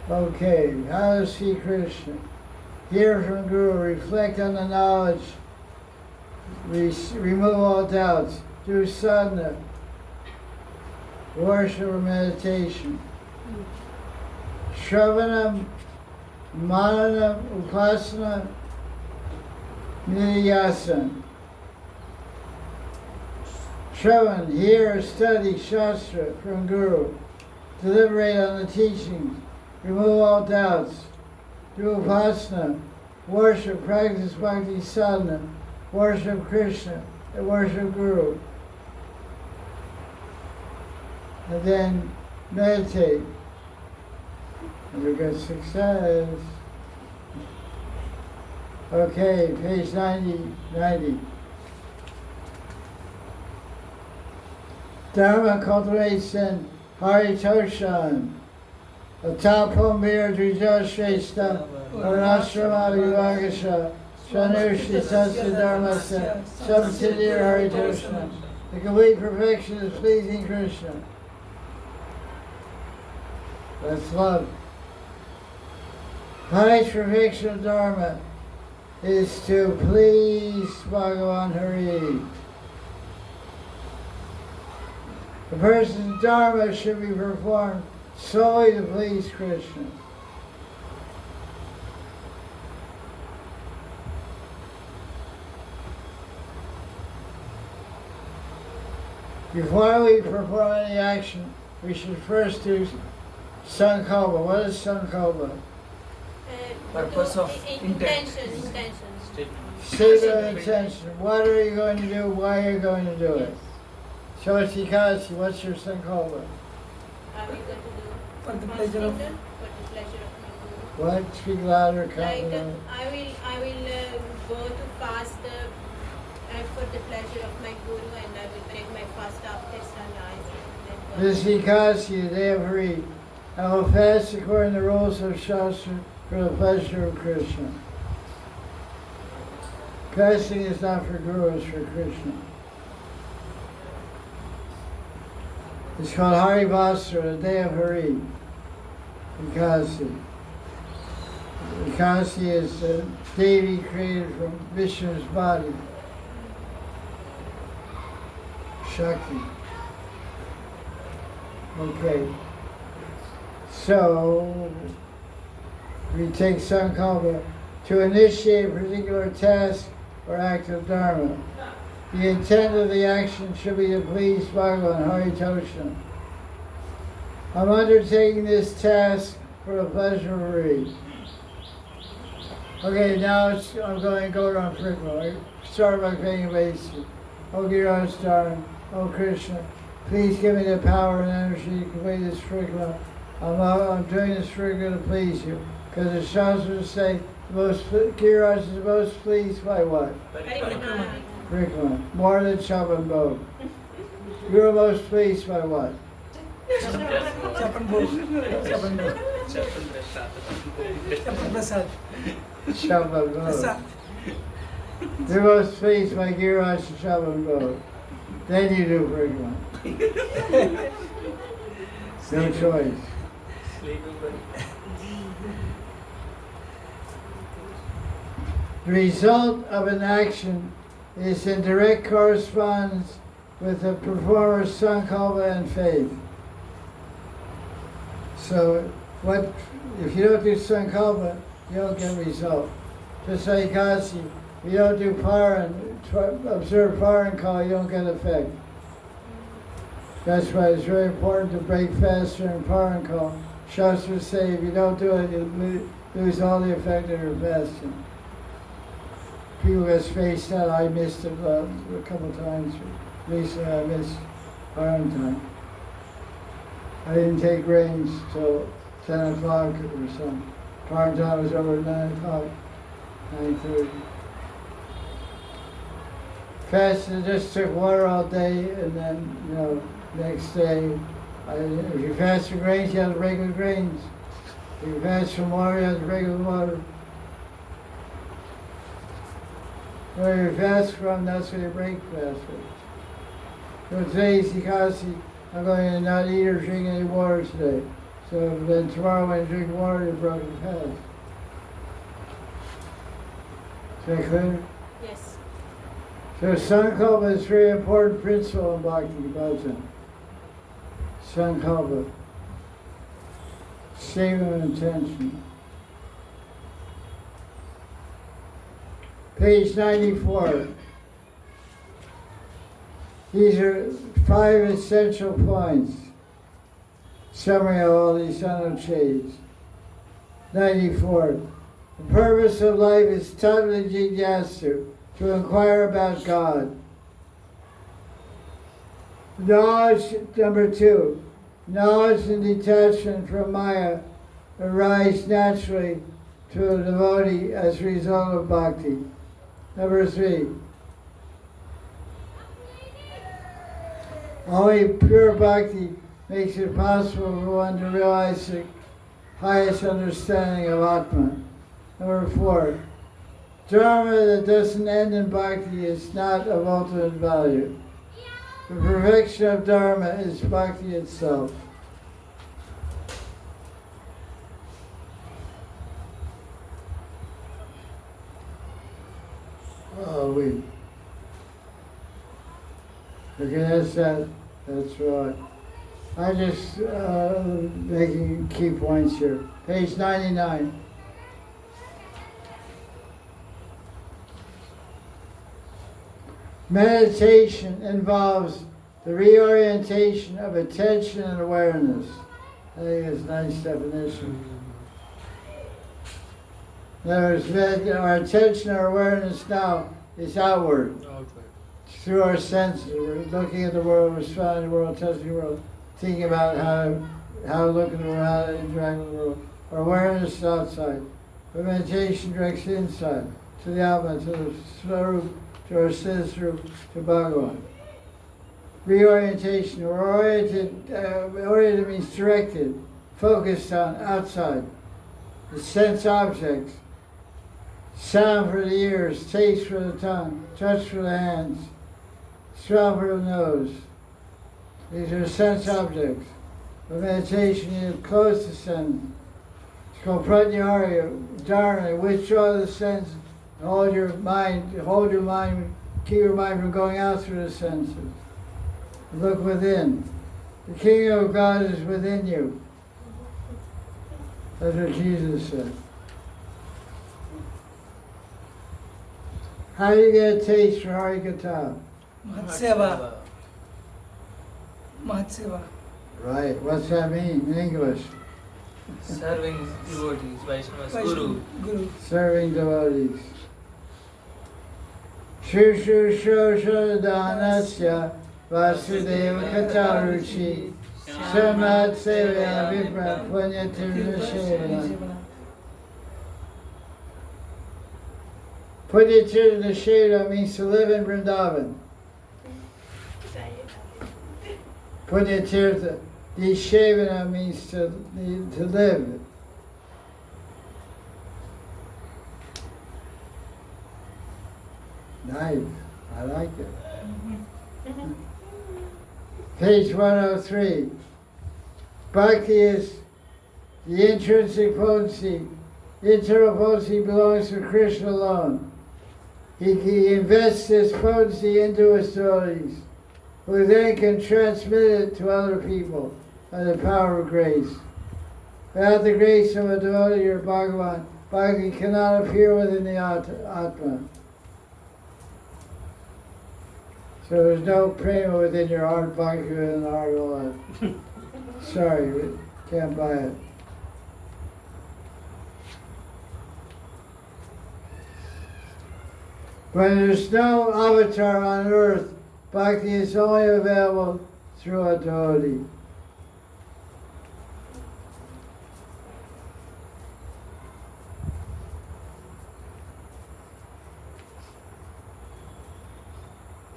Okay, how to see Krishna? Hear from Guru, reflect on the knowledge, remove all doubts, do sadhana, worship or meditation. Shravana, Manana, Upasana, Nidhyasana. Shravan, hear, study Shastra from Guru, deliberate on the teachings, remove all doubts, do Upasana, worship, practice Bhakti Sadhana, worship Krishna, and worship Guru. And then meditate. And we got success. Okay, page 90. Dharma cultivates in Haritoshan, Atapam Vir Drijashresta, Arunashrama Vivagasha, Shanushti Sasya Dharmasya, Subsidiar Haritoshan. The complete perfection is pleasing Krishna. That's love. Highest perfection of Dharma is to please Bhagavan Hari. The person's Dharma should be performed solely to please Krishna. Before we perform any action, we should first do Sankalpa. What is Sankalpa? Purpose of intention. State of intention. What are you going to do? Why are you going to do it? So it's Ikasi. What's your Sankalpa? Are we going to do For the pleasure of. for the pleasure of my Guru? What? Speak louder, Like confident. I will go to fast for the pleasure of my Guru, and I will break my fast after sunrise. This is Ikasi, the day of Hari. I will fast according to the rules of Shastra for the pleasure of Krishna. Fasting is not for Guru, it's for Krishna. It's called Hari Vastra, the day of Hari. Ikasi. Ikasi is a deity created from Vishnu's body. Shakti. Okay. So, we take Sankalpa to initiate a particular task or act of Dharma. The intent of the action should be to please Bhagavan Haritoshan. I'm undertaking this task for the pleasure of Hari. Okay, now I'm going to go around frequently. Start by paying obeisance. Oh, Girastar, oh Krishna, please give me the power and energy to complete this frequent. I'm doing this frequent to please you. Because the Shastras say Giriraj is most pleased by what? Parikrama. Parikrama. More than Chapan Bhog. You are most pleased by what? Chapan Bhog. Chapan Bhog. Chapan Prasad. Chapan Bhog. Prasad. You're most pleased by Giriraj and Chapan Bhog. Then you do Parikrama. No choice. The result of an action is in direct correspondence with the performer's sankalpa and faith. So, what if you don't do sankalpa, you don't get result. Just like Kasi, if you don't do paran, observe paran call, you don't get effect. That's why it's very important to break faster in paran call. Shastras say if you don't do it, you lose all the effect of your fasting. People get spaced out. I missed it a couple times. Recently I missed paran time. I didn't take rains till 10 o'clock or something. Paran time was over at 9 o'clock, 9:30. Fasted, just took water all day, and then, next day, if you fast from grains, you have to break with grains. If you fast from water, you have to break with water. Where you fast from, that's where you break fast with. So today's Ekadasi, I'm going to not eat or drink any water today. So then tomorrow when you drink water, you're broken fast. Is that clear? Yes. So sankalpa is a very important principle in Bhakti Bhajan. Sankalpa. Statement of intention. Page 94. These are 5 essential points. Summary of all these अनुच्छेद. 94. The purpose of life is tattva jigyasu, to inquire about God. Knowledge, number 2. Knowledge and detachment from Maya arise naturally to a devotee as a result of bhakti. Number 3. Only pure bhakti makes it possible for one to realize the highest understanding of Atma. Number 4. Dharma that doesn't end in bhakti is not of ultimate value. The perfection of Dharma is bhakti itself. Oh, wait. Okay, that's right. I'm just making key points here. Page 99. Meditation involves the reorientation of attention and awareness. I think it's a nice definition. In other words, our attention, our awareness now is outward. Through our senses. We're looking at the world, we're surrounding the world, touching the world, thinking about how to look at the world, how to interact with the world. Our awareness is outside. Our meditation directs inside, to the Atma, to the Swarup, to our Siddha, to Bhagavan. Reorientation. Oriented means directed, focused on outside. The sense objects. Sound for the ears, taste for the tongue, touch for the hands, smell for the nose. These are sense objects. For meditation, you close the sense. It's called pratyahara, dharana. Withdraw the sense and hold your mind, keep your mind from going out through the senses. Look within. The kingdom of God is within you. That's what Jesus said. How do you get a taste for Harikatha? Mahatseva. Mahatseva. Right. What's that mean in English? Serving devotees, Vaishnavas, Guru. Serving devotees. Shushu Danasya Vasudeva Kataruchi Samat Sevaya Vipra Punyatirvashevana. Pudyatirtha Shevana means to live in Vrindavan. Pudyatirtha Shevana means to live. Nice. I like it. Page 103. Bhakti is the intrinsic potency. Internal potency belongs to Krishna alone. He invests his potency into his devotees, who then can transmit it to other people by the power of grace. Without the grace of a devotee or Bhagavan, Bhakti cannot appear within the Atma. So there's no prema within your heart, Bhakti within the heart of Allah. Sorry, we can't buy it. When there's no avatar on earth, Bhakti is only available through a devotee.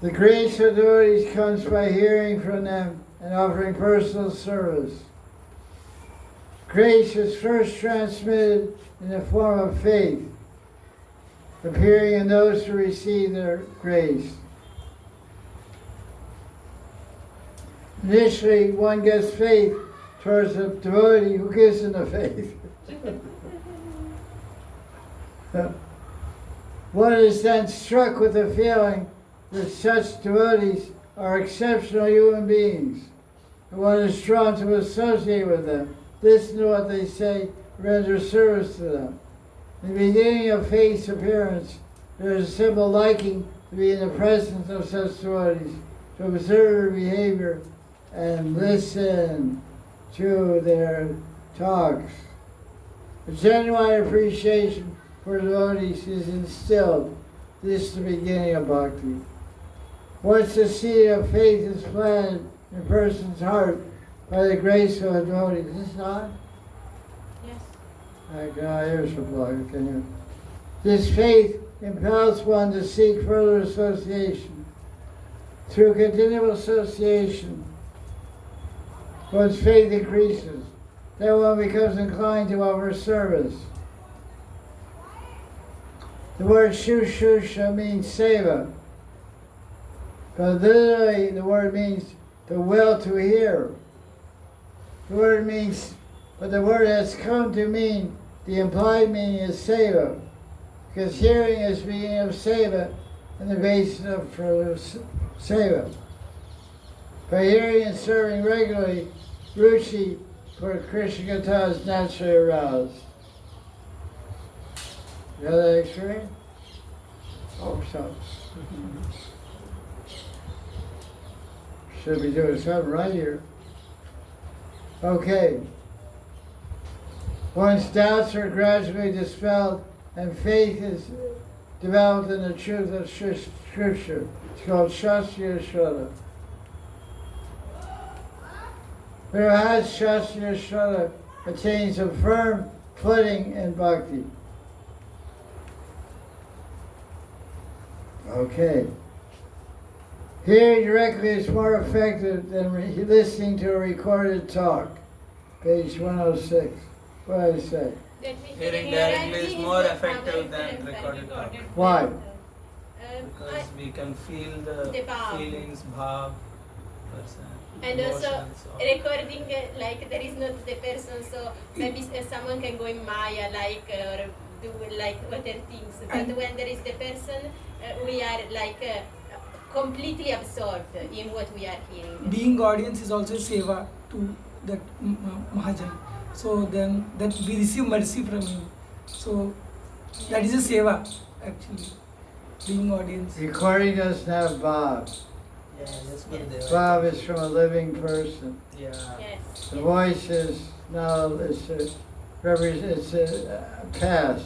The grace of devotees comes by hearing from them and offering personal service. Grace is first transmitted in the form of faith, appearing in those who receive their grace. Initially, one gets faith towards the devotee who gives them the faith. One is then struck with the feeling that such devotees are exceptional human beings, and one is drawn to associate with them, listen to what they say, render service to them. In the beginning of faith's appearance, there is a simple liking to be in the presence of such devotees, to observe their behavior and listen to their talks. A genuine appreciation for devotees is instilled. This is the beginning of bhakti. Once the seed of faith is planted in a person's heart by the grace of a devotee, is this not? Yes. Here's a plug, can you? This faith impels one to seek further association. Through continual association, one's faith increases. Then one becomes inclined to offer service. The word shushusha means seva, but literally the word means the will to hear. The word means, but the word has come to mean, the implied meaning is seva, because hearing is the beginning of seva and the basis of further seva. By hearing and serving regularly, ruchi for Krishna Katha is naturally aroused. You know that experience? Hope so. Should be doing something right here. Okay. Once doubts are gradually dispelled and faith is developed in the truth of Scripture. It's called Shastriya Shraddha. Who has Shastriya Shraddha attains a firm footing in bhakti. Okay. Hearing directly is more effective than listening to a recorded talk. Page 106. What did I say? Hearing directly is more effective than recorded talk. Why? Because we can feel the feelings, bhav, person, and also emotions, all. recording like there is not the person, so maybe someone can go in Maya or do like other things. But when there is the person, we are like completely absorbed in what we are hearing. Being audience is also seva to that Mahajan. So then that we receive mercy from him. So that is a seva actually. Being audience. Recording doesn't have bhav. Yeah, that's good. Yes. Bhav is from a living person. Yeah. Yes. The voice is now it's a past.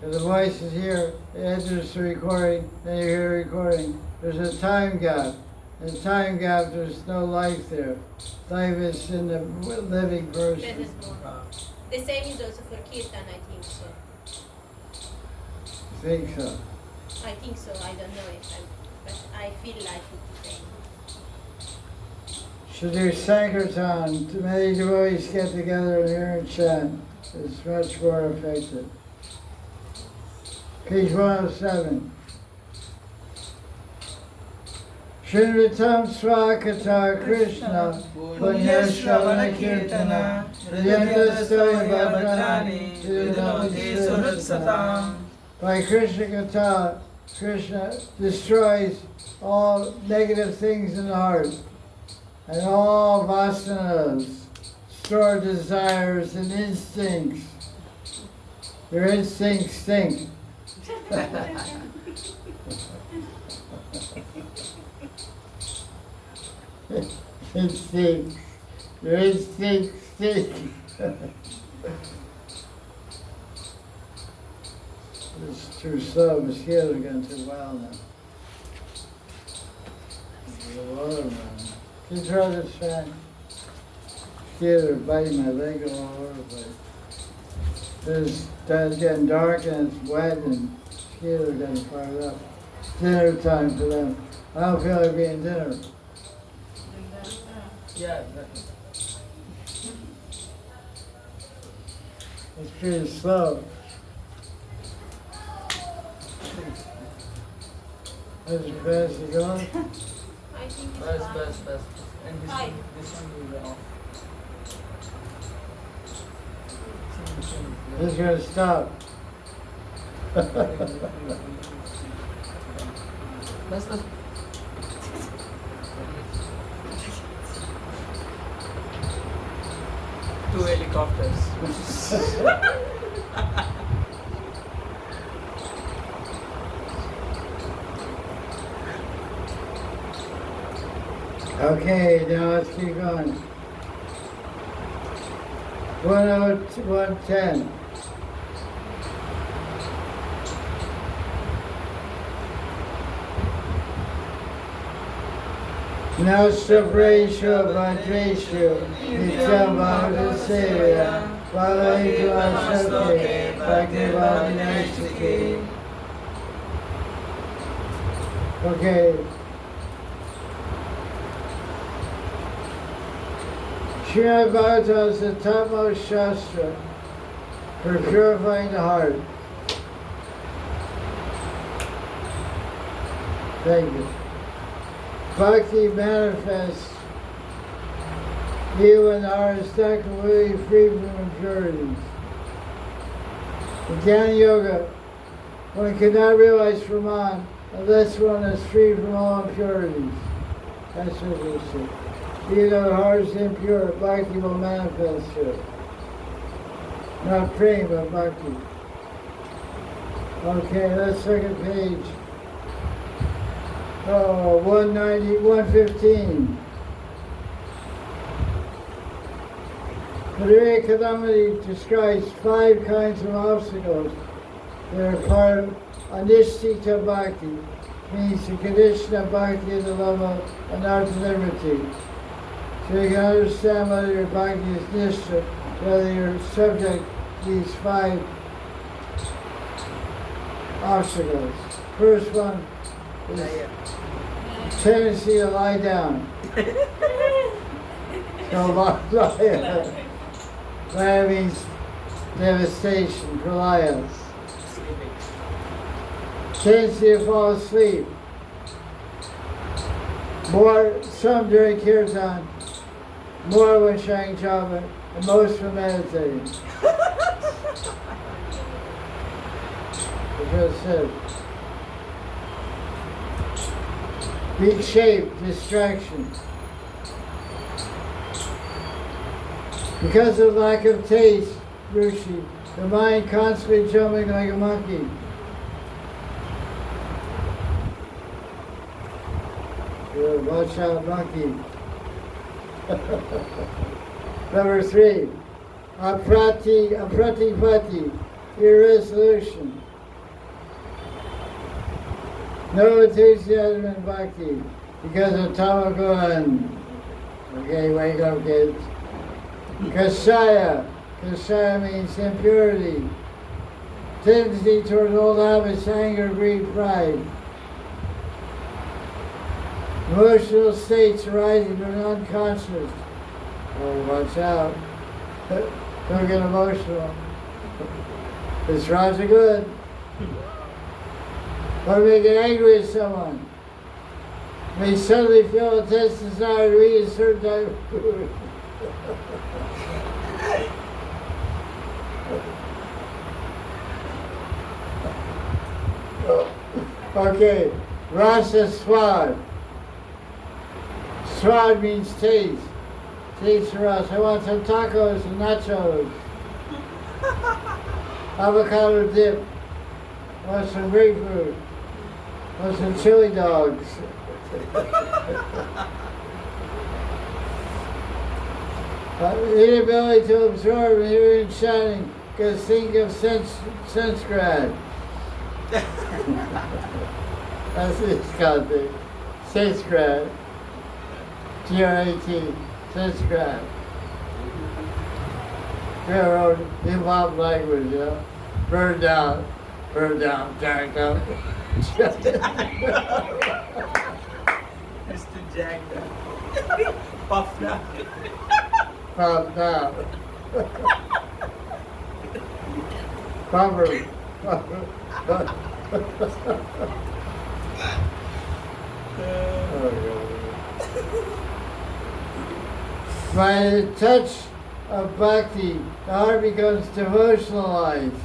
If the voice is here, it enters the recording, then you hear the recording. There's a time gap. In time gap, there's no life there. Life is in the living That person. is more. The same is also for Kirtan, I think so. I think so. I think so. I don't know if I'm, but I feel like it the same. Should do Sankirtan. Many devotees get together and hear and chant. It's much more effective. Page 107. Shrinatam Swakata Krishna Punyashravana Kirtana Hridyandastoya Bhadrani Hridyanamate Suratsatam. By Krishna Kata, Krishna destroys all negative things in the heart and all vasanas, stored desires and instincts. Your instincts stink. Instincts. Your instincts stink. It's too slow. Mosquitoes are going too well now. The water, man. Can you throw this fan? Mosquitoes are biting my leg all over the place. It's getting dark and it's wet and mosquitoes are getting fired up. It's dinner time for them. I don't feel like being dinner. Yeah, It's pretty slow. How's your fast you going? I think it's best. fine. And this Hi. one will be off. It's gonna stop. Best. Two helicopters. Okay, now let's keep going. 110. Nastabreshu Bhadreshu Nityam Bhagavasya Bhagavaitu Ashoke Bhagavadinastake. Okay. Srimad Bhagavatam is the topmost shastra for purifying the heart. Thank you. Bhakti manifests you and are stuck completely free from impurities. In Gyan Yoga, one cannot realize Brahman unless one is free from all impurities. That's what we say. Even though the heart is impure, Bhakti will manifest it. Not praying, but Bhakti. Okay, let's look at page 115. Madhurya Kadamati describes 5 kinds of obstacles that are part of Anishtita Bhakti, means the condition of Bhakti at the level of anartha-liberty. So you can understand whether your Bhakti is Nishtha, whether you're subject to these 5 obstacles. First one is tendency to lie down. So Laya means devastation, pralaya. Tendency to fall asleep. Some during kirtan, more when chanting japa, and most when meditating. That's what it said. Weak shape, distraction. Because of lack of taste, ruchi, the mind constantly jumping like a monkey. Watch out, monkey. Number 3, apratipati, irresolution. No enthusiasm in bhakti because of tamagun. Okay, wake up, kids. Kasaya means impurity. tendency toward old habits, anger, greed, pride. Emotional states arising from unconscious. Oh, watch out. Don't get emotional. This rods are good. Or may get angry at someone. May suddenly feel a intense desire to eat a certain type of food. Okay, rasa swad. Swad means taste. Taste for us. I want some tacos and nachos. Avocado dip. I want some grapefruit. I want some chili dogs. Inability to absorb hearing and shining, because think of sense grad. That's its concept. Sense grad. G-R-A-T. Sense grad. We have our own hip-hop language, you know? Burn down, jacked up. Mr. Jacked up. Puffed up. Puffed up. Puffer. By the touch of bhakti, the heart becomes devotionalized,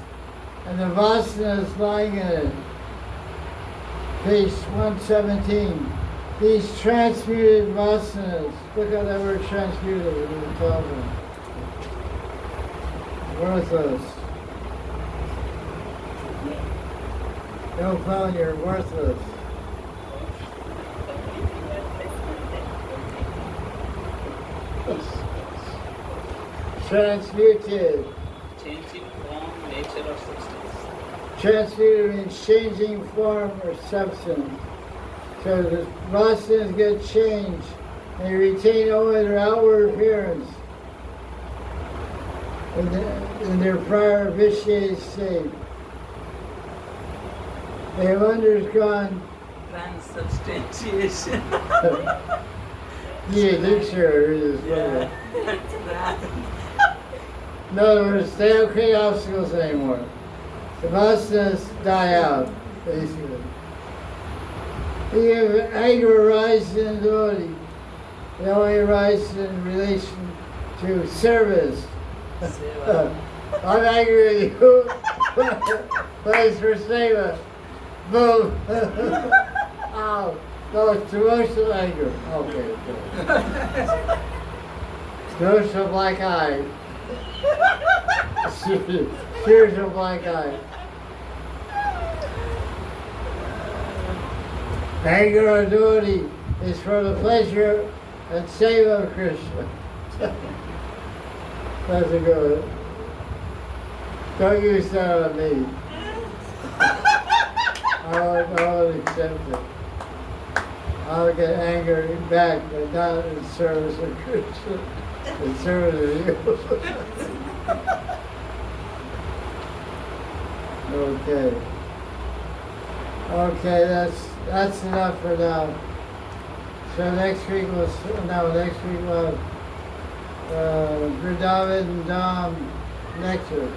and the vasanas lying in it. Page 117. These transmuted vasanas, look at that word transmuted, it even tells them. Worthless. Don't phone, you're worthless. Transmuted. Changing form, nature or substance. Transmuted means changing form or substance. So the vasanas get changed and you retain only their outward appearance in their prior vitiated state. They have undergone Transubstantiation. the dictionary is Yeah. In other words, they don't create obstacles anymore. The vasanas die out, basically. Even if anger arises in the devotee, it only arises in relation to service. I'm angry with you. Thanks for seva. Boom. Ow. No, it's devotional anger. Okay, good. Devotional black eye. Spiritual black eye. Anger or devotee is for the pleasure and seva of Krishna. That's a good one. Don't use that on me. I won't accept it. I'll get angry back, but not in service of Krishna, in service of you. Okay. Okay, that's enough for now. So next week we'll have Vrindavan and Dham nectar.